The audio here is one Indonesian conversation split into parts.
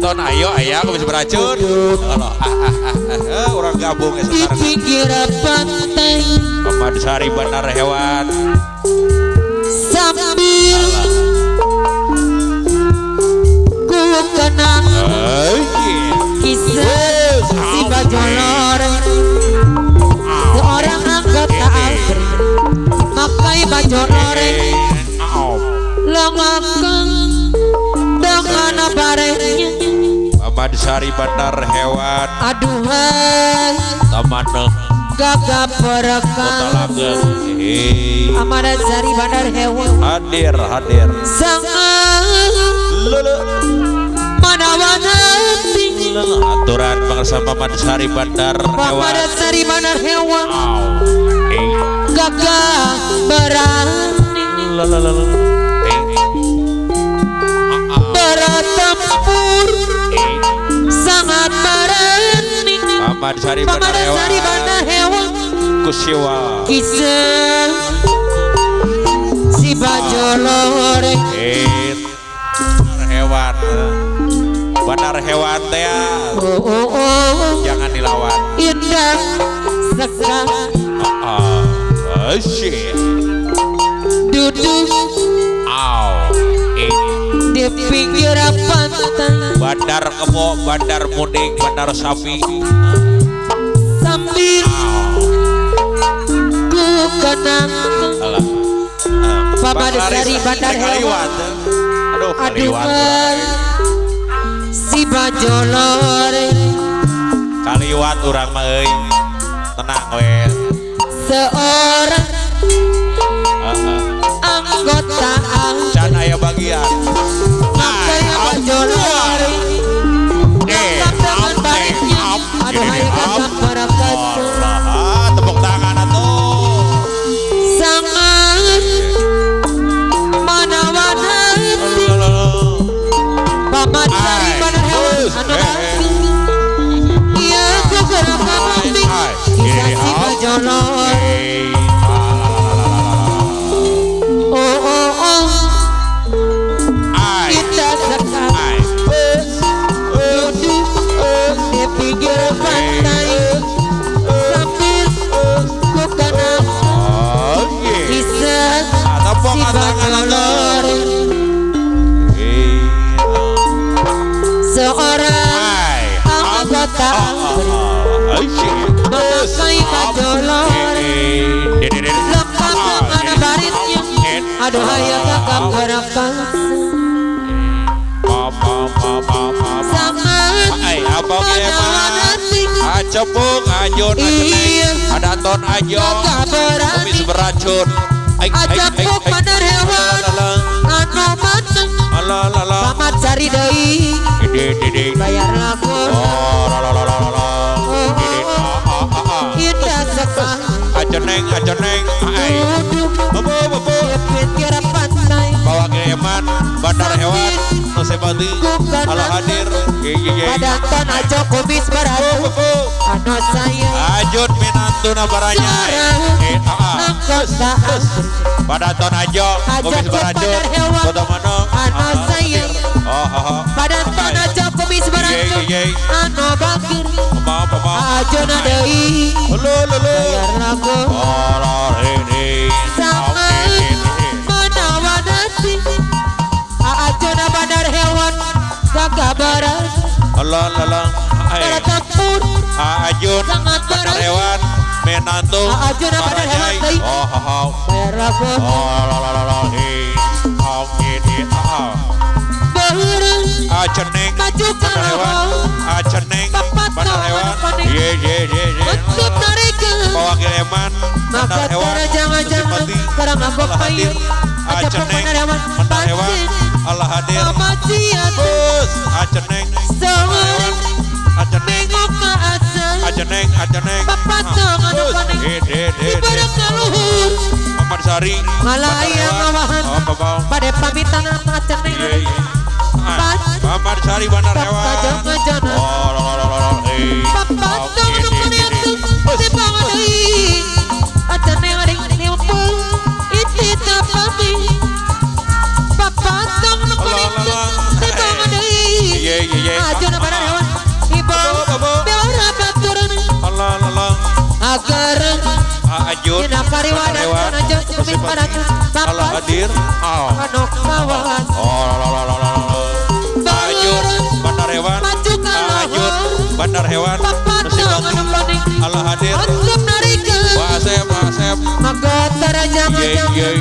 Ton ayo ayah aku bisa beracun. Orang gabung ya Di sekarang. pinggir pantai Pamadsari Bandar Hewan. sambil ku kenang kisah si Bajolor seorang anggota ABRI makai Bajolor lengakan dengan barengnya Pamadsari Bandar Hewan. aduhan Taman gagap Kota perekan Langgeng. Pamadsari Bandar Hewan Hadir. sangat Lele. mana-mana Aturan bangsa Pamadsari Bandar Hewan. Pamadsari Bandar Hewan Eh. gagah berani Lele. bertempur sangat berani Pamadsari Bandar Pamadsari Bandar Hewan. Hewan Kusiwa. kisah si Bajolor Hewan. Bandar Hewan teh jangan dilawan. indah sekali Shit. duduk di pinggir pantai Bandar Kebo, Bandar Mudik, Bandar Sapi. sambil ku kenang Pamadsari Bandar Hewan Aduh, Kaliwat. aduhan si Bajolor Kaliwat urang mah euy. Tenang we. seorang anggota Can aya bagian. makai Bajolor lengkap dengan baiknya aduhai gagah perekan Tepuk tangan atuh. sangat mana-mana Pamadsari Bandar Hewan anu asing iya ku gerakkan lambing kisah si Bajolor oh kita sekali duduk di pinggir pantai sambil ku kenang kisah si Bajolor seorang anggota memakai Bajolor lengkap dengan baritnya aduhai gagah perekan sangat mana-mana Acepung, ajun, iya ada ton ajo, gagah berani kumis beracun. ajapuk Bandar Hewan anu mateng Pamadsari deui Dede. bayar lagu indah sekali Aceneng. duduk Bobo. di pinggir pantai Bawa keeman, Bandar Hewan, Nusebati, ala hadir. pada ton ajo kumis beracun anu saya Ajun minantuna baranya. anggota ABRI Pada ton ajo, kumis beracun. Bandar Hewan Kota mana? anu saya pada ton ajo kumis beracun anu bakir ajona deui bayar lagu sangat menawanati ajona Bandar Hewan gagah barat bertempur Ajun, sangat Bandar barat Hewan, menantu. ajona Bandar Hewan deui bayar lagu beurang Aceneng, maju ke Bandar Hewan, lawang Aceneng, Bapak Bandar tahu Hewan. panik. untuk tarikan Bawa keeman, maka Bandar Hewan, cara jangan-jangan Nusebati, sekarang ngambek ala payu hadir. ajak Aceneng, Bandar Hewan Bandar Hewan, pancing Allah hadir. pamacian Bus, Aceneng, seorang Aceneng, nengok ke asal Aceneng. Bapak tangan Bus, panik ibarat kaluhur Pamadsari, malah Bandar ayah Hewan. ngawahan Bapak. pada pamitan sama ceneng Pamadsari Bandar Hewan. jangan-jangan Bapak tangan panik di bangun deui aceneng aring nimpul iti tapami Bapak tangan panik di bangun deui agar Ajun dina kariwadan Hewan aja kumis pada Allah hadir kanok kawan Ajun Bandar Hewan Ajun Bandar Hewan Nusibati Allah hadir Pak Asep maka taraja Yeay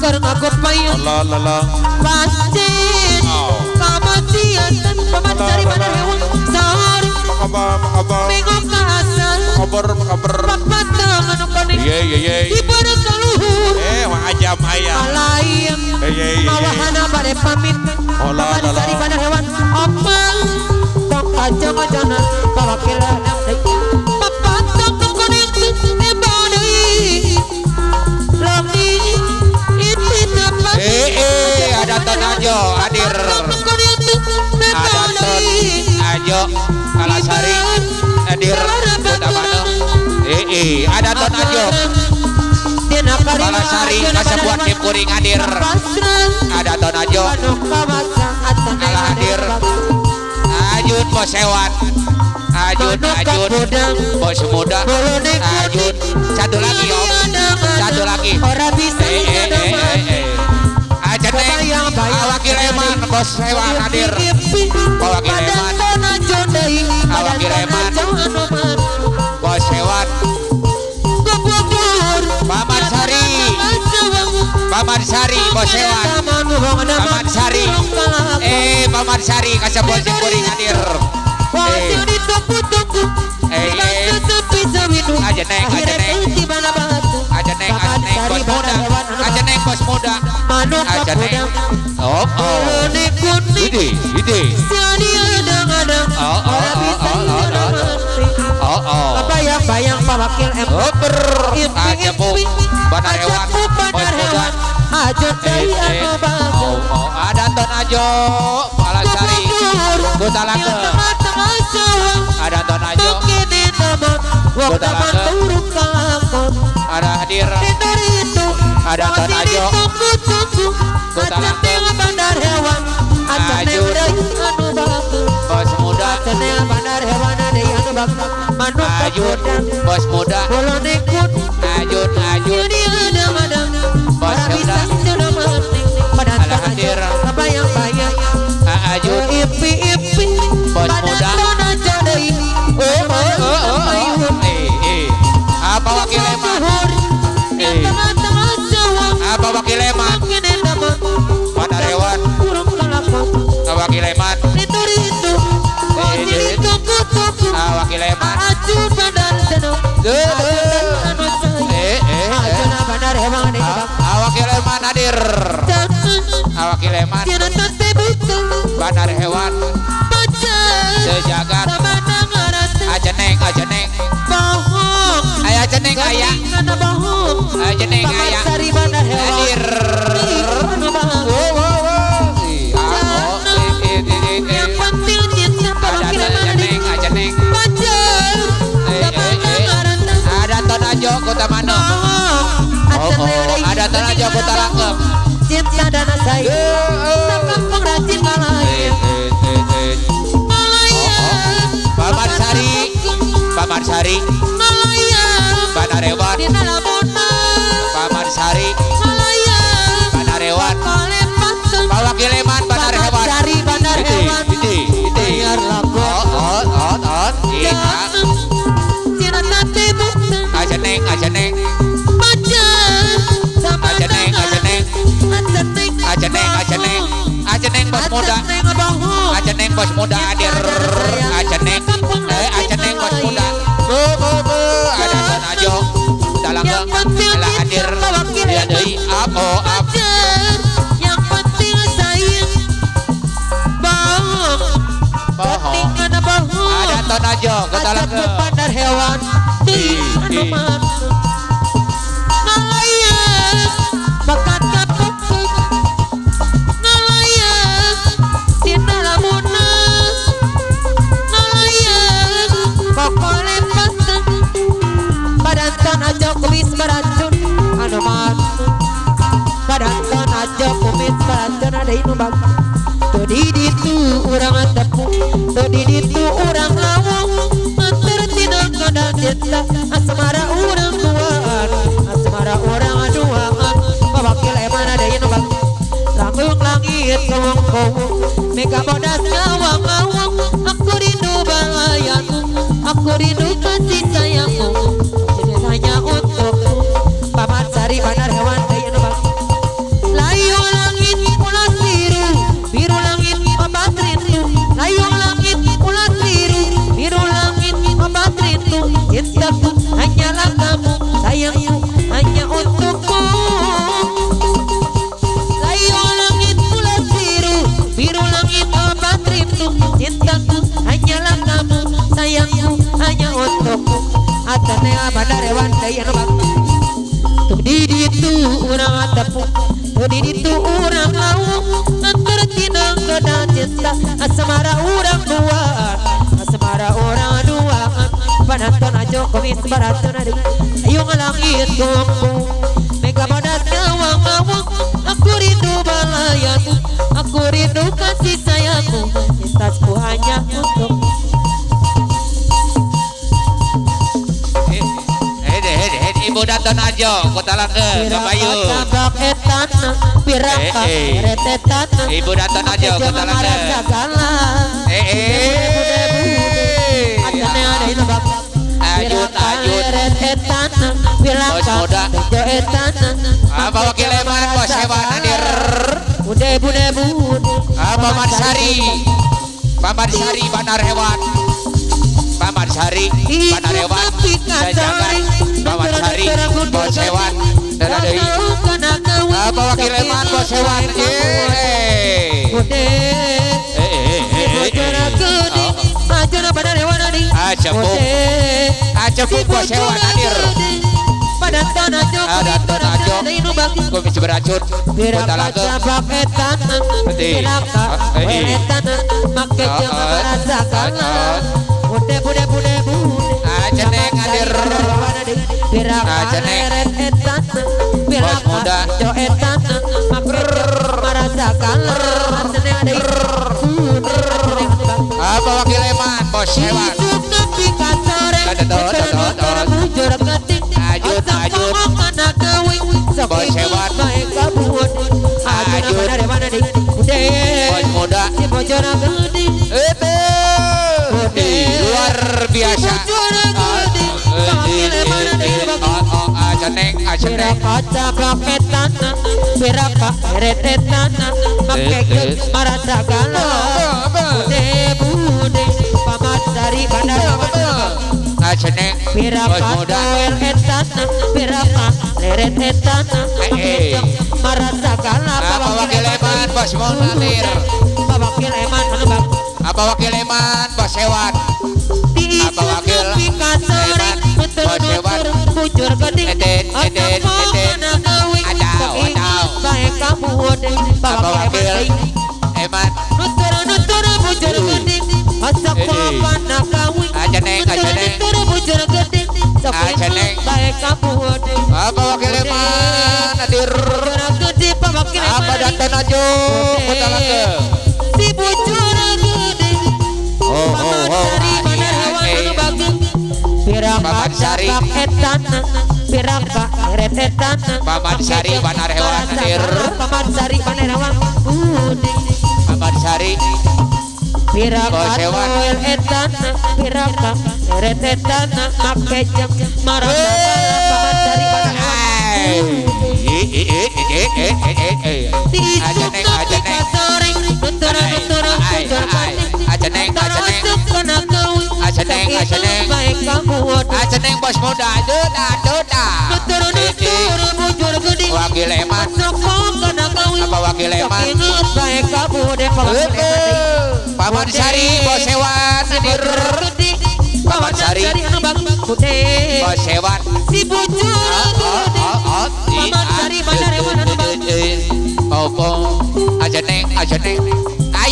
karena aku payung Allah pasin kamasian paman cari mana hewan sahari Makabah minggu kasar Kabar papatang anu kani Yeay ibarat kaluhur Ajam ayam malayang mawahana bare pamit paman cari mana hewan opang tong kacang ajana kawakilan papatang anu kani ibadai lami ini dapat ada ton ajo hadir ada ton ajo Kalasari hadir Kutabano ada ton ajo Kalasari kasebuat tim kuring hadir ada ton ajo Kala hadir Ajun bos hewan Ajun bos muda Ajun satu lagi om satu lagi orang bisa Ajeneng Wakil Eman bos hewan hadir Wakil Eman Wakil Eman bos hewan Paman Sari Paman Sari bos hewan Paman Sari Paman Sari kasebon sing kuring hadir Ajeneng bos muda Ajeneng ide bayang Pak Wakil Ajebu Bandar Hewan bos muda ada ton ajo Palasari Kutalake ada ton ajo Kutalake ada hadir ada ton ajo Kutalake Ajun bos muda Ajun bos muda Ajun bos muda ala hadir Ajun bos muda apa Wakil Eman apa Wakil Eman Bandar Hewan Wakil Eman Wakil Eman Wakil Eman hadir Wakil Eman Bandar Hewan sejagat Ajeneng aya Ajeneng aya Ajeneng aya hadir Ajeneng ada ton ajo Kota Mano ada ton ajo Kota Langgeng cinta dana saya sampai pengrajin malaya Paman Sari Bandar Hewan Paman Sari Bandar Hewan Pak Wakil Eman Bandar Hewan Ajeneng bos muda Ajeneng bos muda hadir Ajeneng bos muda ada ton ajo Talanggeng ala hadir dia deui ap yang penting sayang bohong ada ton ajo ke Talanggeng Bandar Hewan di Anuman nalayan bakat kapuk nalayan tina lamunan nalayan kokole pasang badan ton aja kumis beracun Anuman badan ton aja kumis beracun ada inubang tuh di ditu urang tepung tuh di ditu urang lawang antar tina kada cinta asmara Mega bodas ngawang-ngawang, aku rindu bahayamu, aku rindu kasih sayangmu, jadi hanya untukmu. Paman Sari Bandar Hewan Daya Nubang. Layu langit ulas biru, biru langit obat rindu. Layu langit ulas biru, biru langit obat rindu. Cintaku hanyalah kamu, sayangku hanya untukmu. Layu langit ulas biru, biru langit obat rindu. Cintaku hanyalah kamu, sayangku hanya untukmu. Atanea Bandar Hewan Daya Nubang. Di itu orang atapu, di itu orang mau antar tinang kedan cinta, asmara orang duaan, asmara orang duaan. Pananton ajo komis baraton adi, ayo langit tunggu. Mega bodas ngawang-ngawang, aku rindu balayamu, aku rindu kasih sayangmu, cintaku hanya untukmu. Ibu Daton Ajo Kota Langge Kabayu. Ibu Daton Ajo Kota Langge. Ajut bos muda. Apa wakil Eman bos hewan hadir. Paman Sari Bandar Hewan. Paman Sari Bandar Hewan Jajagan. Paman Sari bos hewan dan ada apa wakil Eman bos hewan. Acepuk bos hewan hadir. Padanton Ajo Komisi Beracun Kota Langge. Ajeneng hadir. Ajeneng bos muda. Apa wakil Eman bos hewan. Ajut bos hewan. Bos muda. Luar biasa. Ajeneng Ajeneng bos muda. Apa wakil Eman bos montir. Apa wakil Eman bos hewan. Apa wakil Eman bos hewan. Eden Adau. Apa wakil Eman. Ajeneng apa wakil Eman hadir. Apa Daton Ajo Kota Langge. Paman Sari Paman Sari Bandar Hewan hadir. Paman Sari bos hewan. Ajeneng bos muda. Wakil Eman. Apa wakil Eman. Paman Sari bos hewan hadir. Paman Sari bos hewan.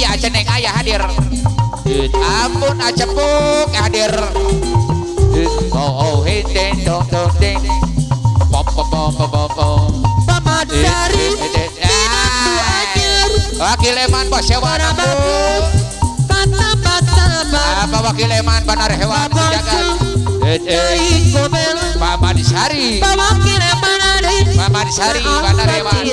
Ajeneng ayah hadir. Ampun acepuk hadir. Hidden dong Paman Sari wakil Eman bos hewan. Apa wakil Eman Bandar Hewan Jagat. Paman Sari Bandar Hewan.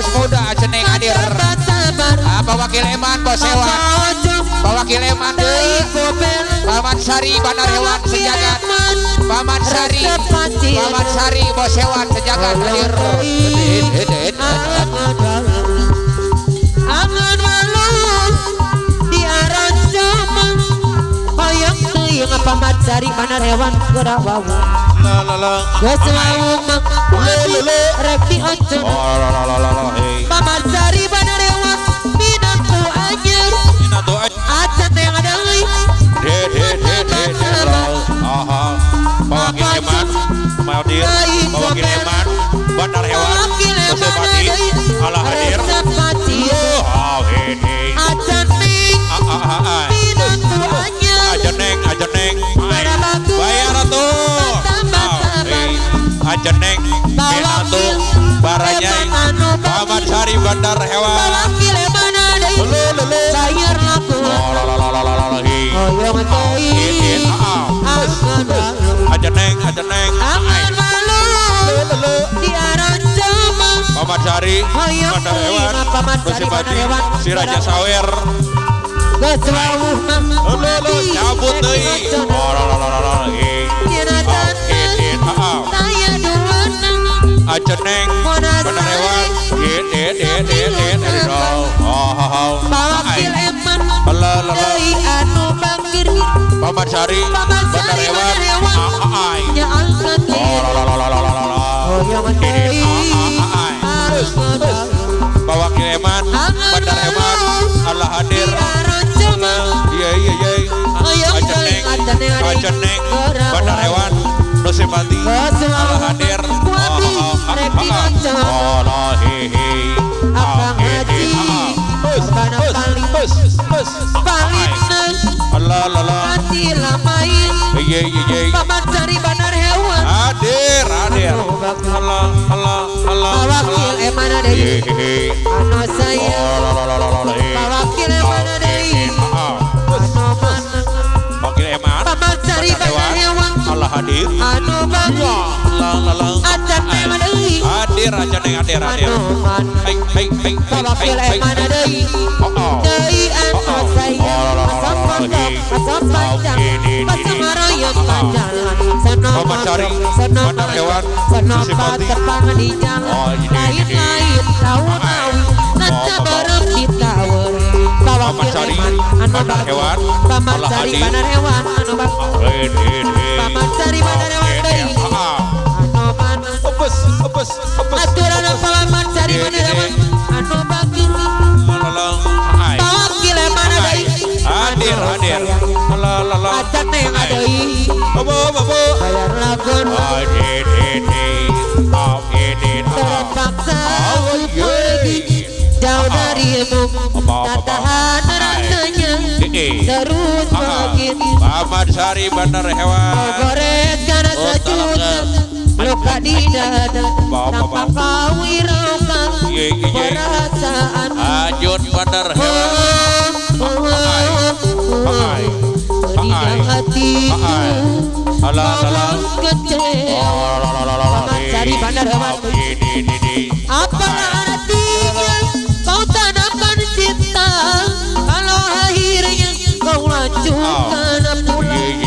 bos muda ceneng hadir. Wakil Eman bos hewan. Wakil Eman deh. Paman Sari Bandar Hewan sejagat. Paman Sari bos hewan sejagat hadir. Angan malu diaran zaman hoyong tuyung Paman Sari Bandar Hewan gerak bawa. Gesewu lele rek diocon. Paman Sari Bandar Hewan minatu anyer. Acan yang ada euy. Wakil Eman hadir. Wakil Eman Bandar Hewan Nusibati ala hadir. Acan ning minatu anyer. Ajeneng bayar tuh. Ajeneng minatu baranyai Paman Sari Bandar Hewan. Wakil Eman ada bayar laku. Hoyong teuing Ajeneng angan malu diaran zaman Paman Sari Bandar Hewan Nusibati si Raja Sawer gesewu cabut deui. saya duana Ajeneng Bandar Hewan Wakil Eman deui anu bangkir Paman Sari Bandar Hewan nya angkat hoyong teuing Wakil Eman Bandar Hewan Allah hadir. Ajeneng Bandar Hewan Nusibati Allah hadir. Paman Sari Bandar Hewan Hadir. Wakil Eman deui anu saya Wakil Eman deui Wakil Eman Paman Sari Bandar Hewan Allah hadir. anu bangkir acan Eman deui Hadir Ajeneng hadir. Wakil Eman deui deui anu saya asam pondok asam panjang pasang aroyong panjang Paman Sari Bandar Hewan Senapa tepang di jalan lain-lain tahu-tahu nanti bareng di tower Paman Sari Bandar Hewan Paman Sari Bandar Hewan anu bagus Paman Sari Bandar Hewan deui anu bagus aturan Paman Sari Bandar Hewan anu bagus Wakil Eman deui hadir. acan teh deui bayar lagun terpaksa pergi jauh darimu tak tahan rasanya terus begitu Paman Sari Bandar Hewan gores karena sejuta luka di dada tanpa kau hiraukan perasaan Ajun Bandar Hewan pedih hatiku Paman kecewa Paman Sari Bandar Hewan apalah artinya kau tanamkan cinta kalau akhirnya kau lanjutkan pulang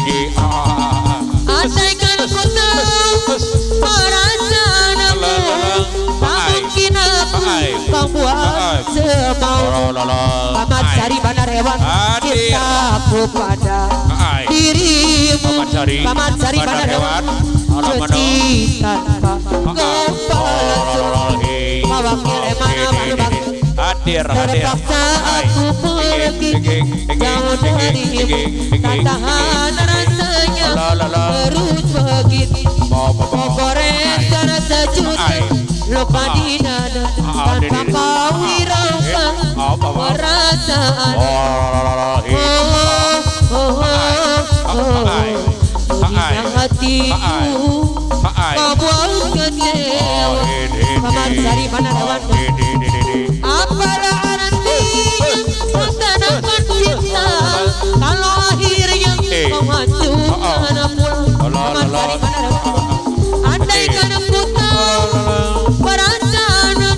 andaikan ku tahu perasaanmu tak mungkin aku kau buat semau Paman Sari Bandar Hewan cintaku pada dirimu Paman Sari Bandar Hewan cuci tanpa kepala Wakil Eman anu bagus hadir. terpaksa aku pergi jauh darimu tak tahan rasanya terus begitu gores karena sejuta luka di dada tanpa kau hiraukan perasaan pedihnya hatiku kau buat kecewa Paman Sari Bandar Hewan apalah artinya kau tanamkan cinta kalau akhirnya kau hancurkan pulang Paman Sari Bandar Hewan andaikan aku tahu perasaanmu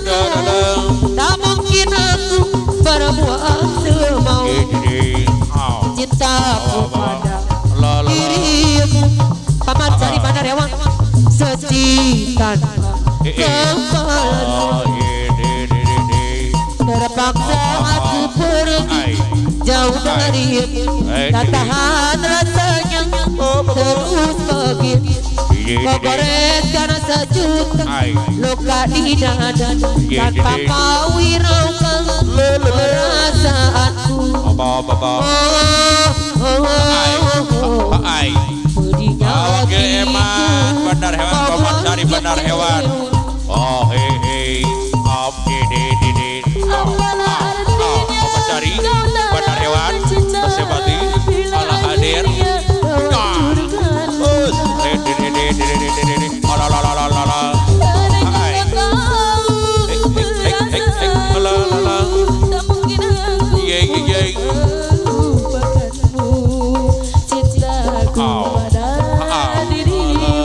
takut pada La la la. dirimu paman cari mana rewang secitan kepala Oh, terpaksa aku pergi jauh darimu tak tahan rasanya terus begini kau goreskan sejuta luka di dada tanpa kau hiraukan perasaanku pedihnya Wakil Eman Bandar Hewan Paman Sari Bandar Hewan. Oh hei Paman Sari Bandar Hewan Persebati ala hadir. cintaku pada dirimu